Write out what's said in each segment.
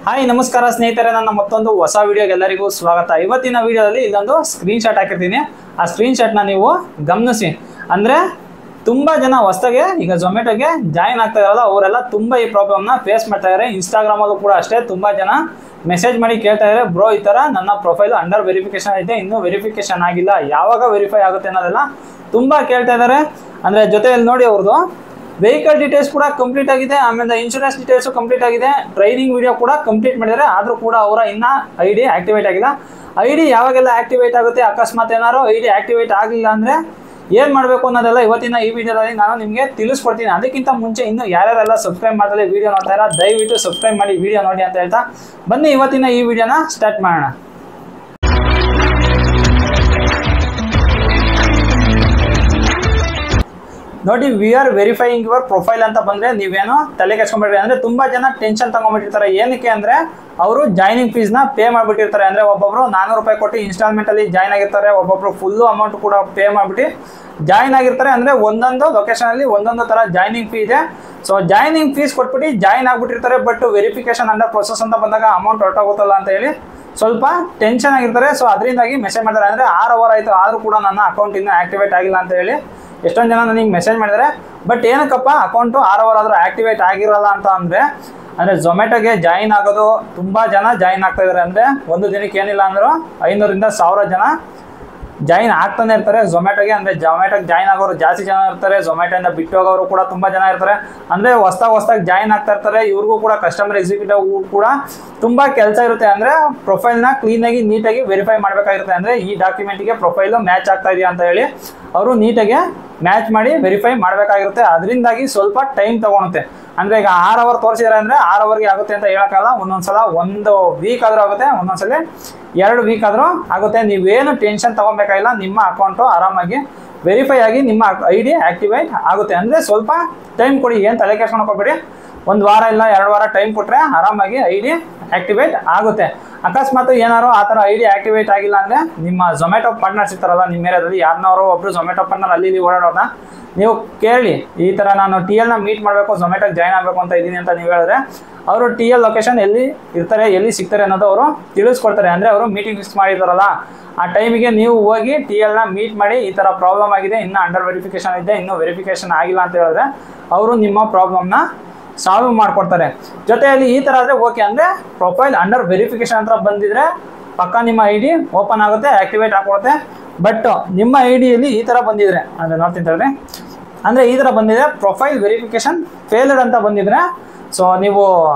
Hi ನಮಸ್ಕಾರ ಸ್ನೇಹಿತರೆ, ನನ್ನ ಮತ್ತೊಂದು ಹೊಸ ವಿಡಿಯೋಗೆ ಎಲ್ಲರಿಗೂ ಸ್ವಾಗತ. ಇವತ್ತಿನ ವಿಡಿಯೋದಲ್ಲಿ ಇಲ್ಲೊಂದು ಸ್ಕ್ರೀನ್ ಶಾಟ್ ಹಾಕಿರ್ತೀನಿ. ಆ ಸ್ಕ್ರೀನ್ ಶಾಟ್ನ ನೀವು ಗಮನಿಸಿ. ಅಂದರೆ ತುಂಬ ಜನ ಹೊಸದಾಗೆ ಈಗ ಝೊಮ್ಯಾಟೋಗೆ ಜಾಯಿನ್ ಆಗ್ತಾ ಇರಲ್ಲ, ಅವರೆಲ್ಲ ತುಂಬ ಈ ಪ್ರಾಬ್ಲಮ್ನ ಫೇಸ್ ಮಾಡ್ತಾ ಇದ್ದಾರೆ. ಇನ್ಸ್ಟಾಗ್ರಾಮಲ್ಲೂ ಕೂಡ ಅಷ್ಟೇ ತುಂಬ ಜನ ಮೆಸೇಜ್ ಮಾಡಿ ಕೇಳ್ತಾ ಇದ್ದಾರೆ, ಬ್ರೋ ಈ ಥರ ನನ್ನ ಪ್ರೊಫೈಲ್ ಅಂಡರ್ ವೆರಿಫಿಕೇಶನ್ ಇದೆ, ಇನ್ನೂ ವೆರಿಫಿಕೇಶನ್ ಆಗಿಲ್ಲ, ಯಾವಾಗ ವೆರಿಫೈ ಆಗುತ್ತೆ ಅನ್ನೋದೆಲ್ಲ ತುಂಬ ಕೇಳ್ತಾ ಇದ್ದಾರೆ. ಅಂದರೆ ಜೊತೆಯಲ್ಲಿ ನೋಡಿ ಅವ್ರದ್ದು ವೆಹಿಕಲ್ ಡೀಟೇಲ್ಸ್ ಕೂಡ ಕಂಪ್ಲೀಟ್ ಆಗಿದೆ, ಆಮೇಲೆ ಇನ್ಶೂರೆನ್ಸ್ ಡೀಟೇಲ್ಸು ಕಂಪ್ಲೀಟ್ ಆಗಿದೆ, ಟ್ರೈನಿಂಗ್ ವಿಡಿಯೋ ಕೂಡ ಕಂಪ್ಲೀಟ್ ಮಾಡಿದ್ದಾರೆ. ಆದರೂ ಕೂಡ ಅವರ ಇನ್ನೂ ID ಆ್ಯಕ್ಟಿವೇಟ್ ಆಗಿಲ್ಲ. ID ಯಾವಾಗೆಲ್ಲ ಆ್ಯಕ್ಟಿವೇಟ್ ಆಗುತ್ತೆ, ಅಕಸ್ಮಾತ್ ಏನಾದ್ರು ID ಆ್ಯಕ್ಟಿವೇಟ್ ಆಗಲಿಲ್ಲ ಅಂದರೆ ಏನು ಮಾಡಬೇಕು ಅನ್ನೋದೆಲ್ಲ ಇವತ್ತಿನ ಈ ವಿಡಿಯೋದಲ್ಲಿ ನಾನು ನಿಮಗೆ ತಿಳಿಸ್ಕೊಡ್ತೀನಿ. ಅದಕ್ಕಿಂತ ಮುಂಚೆ ಇನ್ನು ಯಾರ್ಯಾರೆಲ್ಲ ಸಬ್ಸ್ಕ್ರೈಬ್ ಮಾಡಿದ್ರೆ ವಿಡಿಯೋ ನೋಡ್ತಾ ಇರೋ ದಯವಿಟ್ಟು ಸಬ್ಸ್ಕ್ರೈಬ್ ಮಾಡಿ ವಿಡಿಯೋ ನೋಡಿ ಅಂತ ಹೇಳ್ತಾ ಬನ್ನಿ ಇವತ್ತಿನ ಈ ವಿಡಿಯೋನ ಸ್ಟಾರ್ಟ್ ಮಾಡೋಣ. ನೋಡಿ, we are verifying your profile ಅಂತ ಬಂದರೆ ನೀವೇನು ತಲೆ ಕೆಡ್ಸ್ಕೊಂಡ್ಬಿಡ್ರಿ. ಅಂದರೆ ತುಂಬ ಜನ ಟೆನ್ಷನ್ ತಗೊಂಡ್ಬಿಟ್ಟಿರ್ತಾರೆ. ಏನಕ್ಕೆ ಅಂದರೆ ಅವರು ಜಾಯ್ನಿಂಗ್ ಫೀಸ್ನ ಪೇ ಮಾಡಿಬಿಟ್ಟಿರ್ತಾರೆ. ಅಂದರೆ ಒಬ್ಬೊಬ್ಬರು 400 ರೂಪಾಯಿ ಕೊಟ್ಟು ಇನ್ಸ್ಟಾಲ್ಮೆಂಟಲ್ಲಿ ಜಾಯ್ನ್ ಆಗಿರ್ತಾರೆ, ಒಬ್ಬೊಬ್ಬರು ಫುಲ್ಲು ಅಮೌಂಟ್ ಕೂಡ ಪೇ ಮಾಡಿಬಿಟ್ಟು ಜಾಯ್ನ್ ಆಗಿರ್ತಾರೆ. ಅಂದರೆ ಒಂದೊಂದು ಲೊಕೇಶನಲ್ಲಿ ಒಂದೊಂದು ಥರ ಜಾಯ್ನಿಂಗ್ ಫೀ ಇದೆ. ಸೊ ಜಾಯ್ನಿಂಗ್ ಫೀಸ್ ಕೊಟ್ಬಿಟ್ಟು ಜಾಯ್ನ್ ಆಗಿಬಿಟ್ಟಿರ್ತಾರೆ. ಬಟ್ ವೆರಿಫಿಕೇಶನ್ ಅಂಡರ್ ಪ್ರೊಸೆಸ್ ಅಂತ ಬಂದಾಗ ಅಮೌಂಟ್ ಹೊರಟೋಗುತ್ತಲ್ಲ ಅಂತ ಹೇಳಿ ಸ್ವಲ್ಪ ಟೆನ್ಷನ್ ಆಗಿರ್ತಾರೆ. ಸೊ ಅದರಿಂದಾಗಿ ಮೆಸೇಜ್ ಮಾಡ್ತಾರೆ. ಅಂದರೆ 6 ಅವರ್ ಆಯಿತು ಆದರೂ ಕೂಡ ನನ್ನ ಅಕೌಂಟ್ ಇನ್ನೂ ಆ್ಯಕ್ಟಿವೇಟ್ ಆಗಿಲ್ಲ ಅಂತ ಹೇಳಿ ಎಷ್ಟೊಂದು ಜನ ನನಗೆ ಮೆಸೇಜ್ ಮಾಡಿದ್ದಾರೆ. ಬಟ್ ಏನಕ್ಕಪ್ಪ ಅಕೌಂಟು 6 ಅವರ್ ಆದರೂ ಆ್ಯಕ್ಟಿವೇಟ್ ಆಗಿರಲ್ಲ ಅಂತ ಅಂದರೆ ಝೊಮ್ಯಾಟೋಗೆ ಜಾಯಿನ್ ಆಗೋದು ತುಂಬ ಜನ ಜಾಯಿನ್ ಆಗ್ತಾ ಇದ್ದಾರೆ. ಅಂದರೆ ಒಂದು ದಿನಕ್ಕೆ ಏನಿಲ್ಲ ಅಂದರೂ 500ರಿಂದ 1000 ಜನ ಜಾಯಿನ್ ಆಗ್ತಾನೆ ಇರ್ತಾರೆ ಝೊಮ್ಯಾಟೋಗೆ. ಅಂದರೆ ಝೊಮ್ಯಾಟೋಗೆ ಜಾಯಿನ್ ಆಗೋರು ಜಾಸ್ತಿ ಜನ ಇರ್ತಾರೆ, ಝೊಮ್ಯಾಟೋಯಿಂದ ಬಿಟ್ಟು ಹೋಗೋರು ಕೂಡ ತುಂಬ ಜನ ಇರ್ತಾರೆ. ಅಂದರೆ ಹೊಸ್ದಾಗಿ ಜಾಯಿನ್ ಆಗ್ತಾ ಇರ್ತಾರೆ. ಇವ್ರಿಗೂ ಕೂಡ ಕಸ್ಟಮರ್ ಎಕ್ಸಿಕ್ಯೂಟಿವ್ ಕೂಡ ತುಂಬ ಕೆಲಸ ಇರುತ್ತೆ. ಅಂದರೆ ಪ್ರೊಫೈಲ್ನ ಕ್ಲೀನಾಗಿ ನೀಟಾಗಿ ವೆರಿಫೈ ಮಾಡಬೇಕಾಗಿರುತ್ತೆ. ಅಂದರೆ ಈ ಡಾಕ್ಯುಮೆಂಟಿಗೆ ಪ್ರೊಫೈಲು ಮ್ಯಾಚ್ ಆಗ್ತಾ ಇದೆಯಾ ಅಂತ ಹೇಳಿ ಅವರು ನೀಟಾಗಿ ಮ್ಯಾಚ್ ಮಾಡಿ ವೆರಿಫೈ ಮಾಡಬೇಕಾಗಿರುತ್ತೆ. ಅದರಿಂದಾಗಿ ಸ್ವಲ್ಪ ಟೈಮ್ ತೊಗೊಳುತ್ತೆ. ಅಂದರೆ ಈಗ 6 ಅವರ್ ತೋರಿಸಿದ್ರೆ ಅಂದರೆ 6 ಅವರ್ಗೆ ಆಗುತ್ತೆ ಅಂತ ಹೇಳೋಕ್ಕಲ್ಲ. ಒಂದೊಂದ್ಸಲ 1 ವೀಕ್ ಆದರೂ ಆಗುತ್ತೆ, ಒಂದೊಂದ್ಸಲ 2 ವೀಕ್ ಆದರೂ ಆಗುತ್ತೆ. ನೀವೇನು ಟೆನ್ಷನ್ ತೊಗೊಬೇಕಾಗಿಲ್ಲ. ನಿಮ್ಮ ಅಕೌಂಟು ಆರಾಮಾಗಿ ವೆರಿಫೈ ಆಗಿ ನಿಮ್ಮ ID ಆ್ಯಕ್ಟಿವೇಟ್ ಆಗುತ್ತೆ. ಅಂದರೆ ಸ್ವಲ್ಪ ಟೈಮ್ ಕೊಡಿ, ಏನು ತಲೆ ಕೆಡ್ಸ್ಕೊಂಡು ಹೋಗ್ಬೇಡಿ. 1 ವಾರ ಇಲ್ಲ 2 ವಾರ ಟೈಮ್ ಕೊಟ್ಟರೆ ಆರಾಮಾಗಿ ID ಆ್ಯಕ್ಟಿವೇಟ್ ಆಗುತ್ತೆ. ಅಕಸ್ಮಾತ್ ಏನಾದ್ರು ಆ ಥರ ID ಆ್ಯಕ್ಟಿವೇಟ್ ಆಗಿಲ್ಲ ಅಂದರೆ ನಿಮ್ಮ ಝೊಮ್ಯಾಟೋ ಪಾರ್ಟ್ನರ್ಸ್ ಇರ್ತಾರಲ್ಲ ನಿಮ್ಮ ಏರಿಯಾದಲ್ಲಿ, ಯಾರನ್ನಾರೋ ಒಬ್ಬರು ಝೊಮ್ಯಾಟೋ ಪಾರ್ಟ್ನರ್ ಅಲ್ಲಿ ಓಡಾಡೋಣ ನೀವು ಕೇಳಿ, ಈ ಥರ ನಾನು TL ಮೀಟ್ ಮಾಡಬೇಕು, ಝೊಮ್ಯಾಟೋಗೆ ಜಾಯ್ನ್ ಆಗಬೇಕು ಅಂತ ಇದ್ದೀನಿ ಅಂತ ನೀವು ಹೇಳಿದ್ರೆ ಅವರು TL ಲೊಕೇಶನ್ ಎಲ್ಲಿ ಇರ್ತಾರೆ, ಎಲ್ಲಿ ಸಿಗ್ತಾರೆ ಅನ್ನೋದು ಅವರು ತಿಳಿಸ್ಕೊಡ್ತಾರೆ. ಅಂದರೆ ಅವರು ಮೀಟಿಂಗ್ ಫಿಕ್ಸ್ ಮಾಡಿರ್ತಾರಲ್ಲ ಆ ಟೈಮಿಗೆ ನೀವು ಹೋಗಿ TL ಮೀಟ್ ಮಾಡಿ, ಈ ಥರ ಪ್ರಾಬ್ಲಮ್ ಆಗಿದೆ, ಇನ್ನೂ ಅಂಡರ್ ವೆರಿಫಿಕೇಷನ್ ಇದೆ, ಇನ್ನೂ ವೆರಿಫಿಕೇಷನ್ ಆಗಿಲ್ಲ ಅಂತ ಹೇಳಿದ್ರೆ ಅವರು ನಿಮ್ಮ ಪ್ರಾಬ್ಲಮ್ನ ಸಾಲ್ವ್ ಮಾಡಿಕೊಡ್ತಾರೆ. ಜೊತೆಯಲ್ಲಿ ಈ ಥರ ಆದರೆ ಓಕೆ. ಅಂದರೆ ಪ್ರೊಫೈಲ್ ಅಂಡರ್ ವೆರಿಫಿಕೇಷನ್ ಅಂತ ಬಂದಿದ್ರೆ ಪಕ್ಕ ನಿಮ್ಮ ID ಓಪನ್ ಆಗುತ್ತೆ, ಆ್ಯಕ್ಟಿವೇಟ್ ಆಗಿಕೊಡುತ್ತೆ. ಬಟ್ ನಿಮ್ಮ ID ಈ ಥರ ಬಂದಿದ್ರೆ ಅಂದರೆ ನೋಡ್ತೀನಿ ಹೇಳ್ರಿ, ಅಂದರೆ ಈ ಥರ ಬಂದಿದ್ರೆ ಪ್ರೊಫೈಲ್ ವೆರಿಫಿಕೇಷನ್ ಫೇಲ್ಡ್ ಅಂತ ಬಂದಿದ್ರೆ, ಸೊ ನೀವು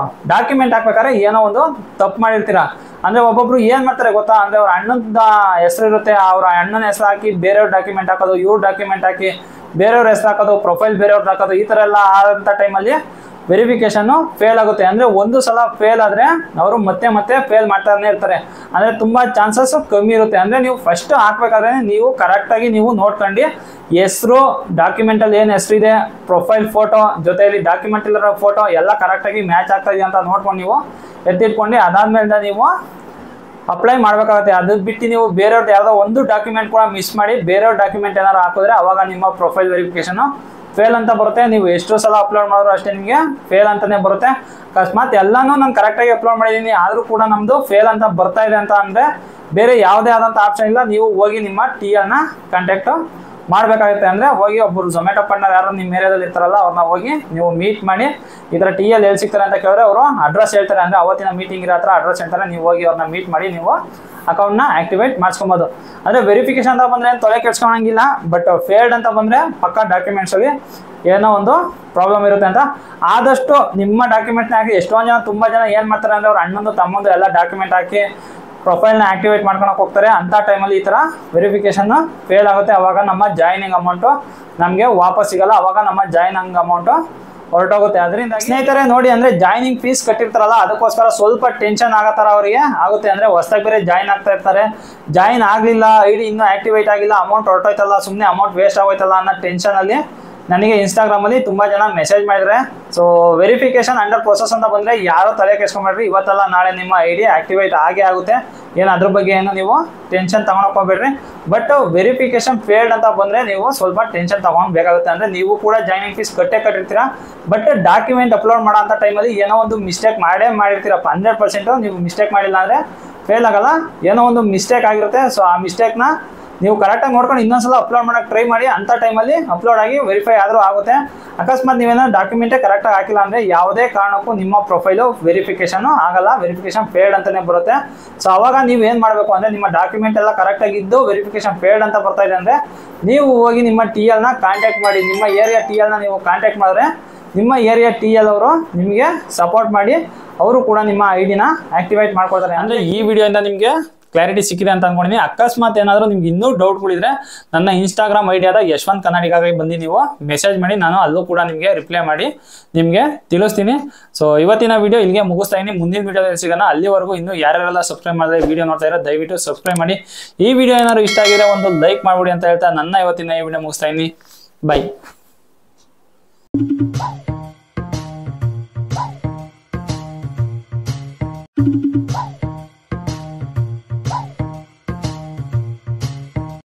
ಡಾಕ್ಯುಮೆಂಟ್ ಹಾಕ್ಬೇಕಾದ್ರೆ ಏನೋ ಒಂದು ತಪ್ಪು ಮಾಡಿರ್ತೀರ. ಅಂದರೆ ಒಬ್ಬೊಬ್ರು ಏನು ಮಾಡ್ತಾರೆ ಗೊತ್ತಾ, ಅಂದರೆ ಅವ್ರ ಅಣ್ಣದ ಹೆಸರು ಇರುತ್ತೆ, ಅವ್ರ ಅಣ್ಣನ ಹೆಸರು ಹಾಕಿ ಬೇರೆಯವ್ರ ಡಾಕ್ಯುಮೆಂಟ್ ಹಾಕೋದು, ಇವ್ರ ಡಾಕ್ಯುಮೆಂಟ್ ಹಾಕಿ ಬೇರೆಯವ್ರ ಹೆಸರು ಹಾಕೋದು, ಪ್ರೊಫೈಲ್ ಬೇರೆಯವ್ರದ್ದು ಹಾಕೋದು, ಈ ಥರ ಎಲ್ಲ ಆದಂಥ ಟೈಮಲ್ಲಿ ವೆರಿಫಿಕೇಷನ್ನು ಫೇಲ್ ಆಗುತ್ತೆ. ಅಂದರೆ ಒಂದು ಸಲ ಫೇಲ್ ಆದರೆ ಅವರು ಮತ್ತೆ ಫೇಲ್ ಮಾಡ್ತಾನೆ ಇರ್ತಾರೆ. ಅಂದರೆ ತುಂಬ ಚಾನ್ಸಸ್ ಕಮ್ಮಿ ಇರುತ್ತೆ. ಅಂದರೆ ನೀವು ಫಸ್ಟ್ ಹಾಕ್ಬೇಕಾದ್ರೆ ನೀವು ಕರೆಕ್ಟಾಗಿ ನೀವು ನೋಡ್ಕೊಂಡು ಹೆಸರು, ಡಾಕ್ಯುಮೆಂಟಲ್ಲಿ ಏನು ಹೆಸರಿದೆ, ಪ್ರೊಫೈಲ್ ಫೋಟೋ ಜೊತೆಯಲ್ಲಿ ಡಾಕ್ಯುಮೆಂಟಲ್ಲಿರೋ ಫೋಟೋ ಎಲ್ಲ ಕರೆಕ್ಟಾಗಿ ಮ್ಯಾಚ್ ಆಗ್ತಾ ಇದೆಯಾ ಅಂತ ನೋಡ್ಕೊಂಡು ನೀವು ಎತ್ತಿಟ್ಕೊಂಡು ಅದಾದಮೇಲೆ ನೀವು ಅಪ್ಲೈ ಮಾಡಬೇಕಾಗುತ್ತೆ. ಅದು ಬಿಟ್ಟು ನೀವು ಬೇರೆಯವ್ರದ್ದು ಯಾವುದೋ ಒಂದು ಡಾಕ್ಯುಮೆಂಟ್ ಕೂಡ ಮಿಸ್ ಮಾಡಿ ಬೇರೆಯವ್ರ ಡಾಕ್ಯುಮೆಂಟ್ ಏನಾದ್ರು ಹಾಕಿದ್ರೆ ಅವಾಗ ನಿಮ್ಮ ಪ್ರೊಫೈಲ್ ವೆರಿಫಿಕೇಷನು ಫೇಲ್ ಅಂತ ಬರುತ್ತೆ. ನೀವು ಎಷ್ಟು ಸಲ ಅಪ್ಲೋಡ್ ಮಾಡಿದ್ರು ಅಷ್ಟೇ ನಿಮಗೆ ಫೇಲ್ ಅಂತಲೇ ಬರುತ್ತೆ. ಅಕಸ್ಮಾತ್ ಎಲ್ಲನೂ ನಾನು ಕರೆಕ್ಟಾಗಿ ಅಪ್ಲೋಡ್ ಮಾಡಿದ್ದೀನಿ ಆದರೂ ಕೂಡ ನಮ್ಮದು ಫೇಲ್ ಅಂತ ಬರ್ತಾ ಇದೆ ಅಂತ ಅಂದರೆ ಬೇರೆ ಯಾವುದೇ ಆದಂಥ ಆಪ್ಷನ್ ಇಲ್ಲ. ನೀವು ಹೋಗಿ ನಿಮ್ಮ TL ಕಾಂಟ್ಯಾಕ್ಟು ಮಾಡಬೇಕಾಗುತ್ತೆ. ಅಂದರೆ ಹೋಗಿ ಒಬ್ಬರು ಝೊಮ್ಯಾಟೋ ಪಾರ್ಟ್ನರ್ ಯಾರು ನಿಮ್ಮ ಏರಿಯಾದಲ್ಲಿ ಇರ್ತಾರಲ್ಲ ಅವ್ರನ್ನ ಹೋಗಿ ನೀವು ಮೀಟ್ ಮಾಡಿ ಈ ಥರ TL ಎಲ್ಲಿ ಸಿಗ್ತಾರೆ ಅಂತ ಕೇಳಿದ್ರೆ ಅವರು ಅಡ್ರೆಸ್ ಹೇಳ್ತಾರೆ. ಅಂದರೆ ಅವತ್ತಿನ ಮೀಟಿಂಗ್ ಇರೋ ಹತ್ರ ಅಡ್ರೆಸ್ ಹೇಳ್ತಾರೆ. ನೀವು ಹೋಗಿ ಅವ್ರನ್ನ ಮೀಟ್ ಮಾಡಿ ನೀವು ಅಕೌಂಟ್ನ ಆ್ಯಕ್ಟಿವೇಟ್ ಮಾಡಿಸ್ಕೊಬೋದು. ಅಂದರೆ ವೆರಿಫಿಕೇಷನ್ ಅಂತ ಬಂದರೆ ಏನು ತೊಲೆ ಕೆಡ್ಸ್ಕೊಳಂಗಿಲ್ಲ. ಬಟ್ ಫೇಲ್ಡ್ ಅಂತ ಬಂದರೆ ಪಕ್ಕ ಡಾಕ್ಯುಮೆಂಟ್ಸಲ್ಲಿ ಏನೋ ಒಂದು ಪ್ರಾಬ್ಲಮ್ ಇರುತ್ತೆ ಅಂತ ಆದಷ್ಟು ನಿಮ್ಮ ಡಾಕ್ಯುಮೆಂಟ್ನ ಹಾಕಿ. ಎಷ್ಟೊಂದು ಜನ ತುಂಬ ಜನ ಏನು ಮಾಡ್ತಾರೆ ಅಂದರೆ ಅವ್ರ ಅಣ್ಣಂದು ತಮ್ಮಂದು ಎಲ್ಲ ಡಾಕ್ಯುಮೆಂಟ್ ಹಾಕಿ ಪ್ರೊಫೈಲ್ನ ಆ್ಯಕ್ಟಿವೇಟ್ ಮಾಡ್ಕೊಳಕ್ಕೆ ಹೋಗ್ತಾರೆ. ಅಂಥ ಟೈಮಲ್ಲಿ ಈ ಥರ ವೆರಿಫಿಕೇಷನ್ನು ಫೇಲ್ ಆಗುತ್ತೆ. ಅವಾಗ ನಮ್ಮ ಜಾಯ್ನಿಂಗ್ ಅಮೌಂಟು ನಮಗೆ ವಾಪಸ್ ಸಿಗೋಲ್ಲ, ಅವಾಗ ನಮ್ಮ ಜಾಯ್ನಿಂಗ್ ಅಮೌಂಟು ಹೊರಟೋಗುತ್ತೆ. ಅದರಿಂದ ಸ್ನೇಹಿತರೆ ನೋಡಿ, ಅಂದರೆ ಜಾಯ್ನಿಂಗ್ ಫೀಸ್ ಕಟ್ಟಿರ್ತಾರಲ್ಲ ಅದಕ್ಕೋಸ್ಕರ ಸ್ವಲ್ಪ ಟೆನ್ಷನ್ ಆಗೋ ಥರ ಅವರಿಗೆ ಆಗುತ್ತೆ. ಅಂದರೆ ಹೊಸದಾಗಿ ಬೇರೆ ಜಾಯ್ನ್ ಆಗ್ತಾ ಇರ್ತಾರೆ, ಜಾಯ್ನ್ ಆಗಲಿಲ್ಲ, ID ಇನ್ನೂ ಆ್ಯಕ್ಟಿವೇಟ್ ಆಗಿಲ್ಲ, ಅಮೌಂಟ್ ಹೊರಟೋಯ್ತಲ್ಲ, ಸುಮ್ಮನೆ ಅಮೌಂಟ್ ವೇಸ್ಟ್ ಆಗೋಯ್ತಲ್ಲ ಅನ್ನೋ ಟೆನ್ಷನಲ್ಲಿ ನನಗೆ ಇನ್ಸ್ಟಾಗ್ರಾಮಲ್ಲಿ ತುಂಬ ಜನ ಮೆಸೇಜ್ ಮಾಡಿದ್ರೆ. ಸೊ ವೆರಿಫಿಕೇಶನ್ ಅಂಡರ್ ಪ್ರೊಸೆಸ್ ಅಂತ ಬಂದರೆ ಯಾರೋ ತಲೆ ಕೆಡ್ಸ್ಕೊಂಬೇಡ್ರಿ, ಇವತ್ತಲ್ಲ ನಾಳೆ ನಿಮ್ಮ ID ಆಕ್ಟಿವೇಟ್ ಆಗೇ ಆಗುತ್ತೆ. ಏನು ಅದ್ರ ಬಗ್ಗೆ ಏನು ನೀವು ಟೆನ್ಷನ್ ತಗೊಳಕೋಬೇಡ್ರಿ. ಬಟ್ ವೆರಿಫಿಕೇಶನ್ ಫೇಲ್ಡ್ ಅಂತ ಬಂದರೆ ನೀವು ಸ್ವಲ್ಪ ಟೆನ್ಷನ್ ತಗೊಳ್ಬೇಕಾಗುತ್ತೆ. ಅಂದರೆ ನೀವು ಕೂಡ ಜಾಯ್ನಿಂಗ್ ಫೀಸ್ ಕಟ್ಟಿರ್ತೀರಾ, ಬಟ್ ಡಾಕ್ಯುಮೆಂಟ್ ಅಪ್ಲೋಡ್ ಮಾಡೋ ಅಂಥ ಟೈಮಲ್ಲಿ ಏನೋ ಒಂದು ಮಿಸ್ಟೇಕ್ ಮಾಡಿರ್ತೀರಪ್ಪ. 100% ನೀವು ಮಿಸ್ಟೇಕ್ ಮಾಡಿಲ್ಲ ಅಂದರೆ ಫೇಲ್ ಆಗಲ್ಲ, ಏನೋ ಒಂದು ಮಿಸ್ಟೇಕ್ ಆಗಿರುತ್ತೆ. ಸೊ ಆ ಮಿಸ್ಟೇಕ್ನ ನೀವು ಕರೆಕ್ಟಾಗಿ ನೋಡ್ಕೊಂಡು ಇನ್ನೊಂದ್ಸಲ ಅಪ್ಲೋಡ್ ಮಾಡೋಕ್ಕೆ ಟ್ರೈ ಮಾಡಿ. ಅಂಥ ಟೈಮಲ್ಲಿ ಅಪ್ಲೋಡ್ ಆಗಿ ವೆರಿಫೈ ಆದರೂ ಆಗುತ್ತೆ. ಅಕಸ್ಮಾತ್ ನೀವೇನೋ ಡಾಕ್ಯುಮೆಂಟೇ ಕರೆಕ್ಟಾಗಿ ಹಾಕಿಲ್ಲ ಅಂದರೆ ಯಾವುದೇ ಕಾರಣಕ್ಕೂ ನಿಮ್ಮ ಪ್ರೊಫೈಲು ವೆರಿಫಿಕೇಷನು ಆಗಲ್ಲ, ವೆರಿಫಿಕೇಷನ್ ಫೇಲ್ಡ್ ಅಂತಲೇ ಬರುತ್ತೆ. ಸೊ ಅವಾಗ ನೀವು ಏನು ಮಾಡಬೇಕು ಅಂದರೆ ನಿಮ್ಮ ಡಾಕ್ಯುಮೆಂಟ್ ಎಲ್ಲ ಕರೆಕ್ಟಾಗಿದ್ದು ವೆರಿಫಿಕೇಷನ್ ಫೇಲ್ಡ್ ಅಂತ ಬರ್ತಾ ಇದೆ ಅಂದರೆ ನೀವು ಹೋಗಿ ನಿಮ್ಮ TL ನ ಕಾಂಟ್ಯಾಕ್ಟ್ ಮಾಡಿ. ನಿಮ್ಮ ಏರಿಯಾ TL ನ ನೀವು ಕಾಂಟ್ಯಾಕ್ಟ್ ಮಾಡಿದ್ರೆ ನಿಮ್ಮ ಏರಿಯಾ TL ಅವರು ನಿಮಗೆ ಸಪೋರ್ಟ್ ಮಾಡಿ ಅವರು ಕೂಡ ನಿಮ್ಮ ID ನ ಆಕ್ಟಿವೇಟ್ ಮಾಡ್ಕೊಳ್ತಾರೆ. ಅಂದರೆ ಈ ವಿಡಿಯೋಯಿಂದ ನಿಮಗೆ ಕ್ಲಾರಿಟಿ ಸಿಕ್ಕಿದೆ ಅಂತ ಅನ್ಕೊಂಡಿದ್ದೀನಿ. ಅಕಸ್ಮಾತ್ ಏನಾದರೂ ನಿಮ್ಗೆ ಇನ್ನೂ ಡೌಟ್ಗಳಿದ್ರೆ ನನ್ನ ಇನ್ಸ್ಟಾಗ್ರಾಮ್ ID ಆದ ಯಶವಂತ್ ಕನ್ನಡಿಗಾಗಿ ಬಂದು ನೀವು ಮೆಸೇಜ್ ಮಾಡಿ, ನಾನು ಅಲ್ಲೂ ಕೂಡ ನಿಮಗೆ ರಿಪ್ಲೈ ಮಾಡಿ ನಿಮಗೆ ತಿಳಿಸ್ತೀನಿ. ಸೊ ಇವತ್ತಿನ ವಿಡಿಯೋ ಇಲ್ಲಿಗೆ ಮುಗಿಸ್ತಾ ಇದ್ದೀನಿ. ಮುಂದಿನ ವಿಡಿಯೋದಲ್ಲಿ ಸಿಗೋಣ. ಅಲ್ಲಿವರೆಗೂ ಇನ್ನೂ ಯಾರ್ಯಾರೆಲ್ಲ ಸಬ್ಸ್ಕ್ರೈಬ್ ಮಾಡಿದ್ರೆ ವಿಡಿಯೋ ನೋಡ್ತಾ ಇರೋ ದಯವಿಟ್ಟು ಸಬ್ಸ್ಕ್ರೈಬ್ ಮಾಡಿ. ಈ ವಿಡಿಯೋ ಏನಾದ್ರು ಇಷ್ಟ ಆಗಿದ್ರೆ ಒಂದು ಲೈಕ್ ಮಾಡ್ಬಿಡಿ ಅಂತ ಹೇಳ್ತಾ ನನ್ನ ಇವತ್ತಿನ ಈ ವಿಡಿಯೋ ಮುಗಿಸ್ತಾ ಇದ್ದೀನಿ. ಬೈ.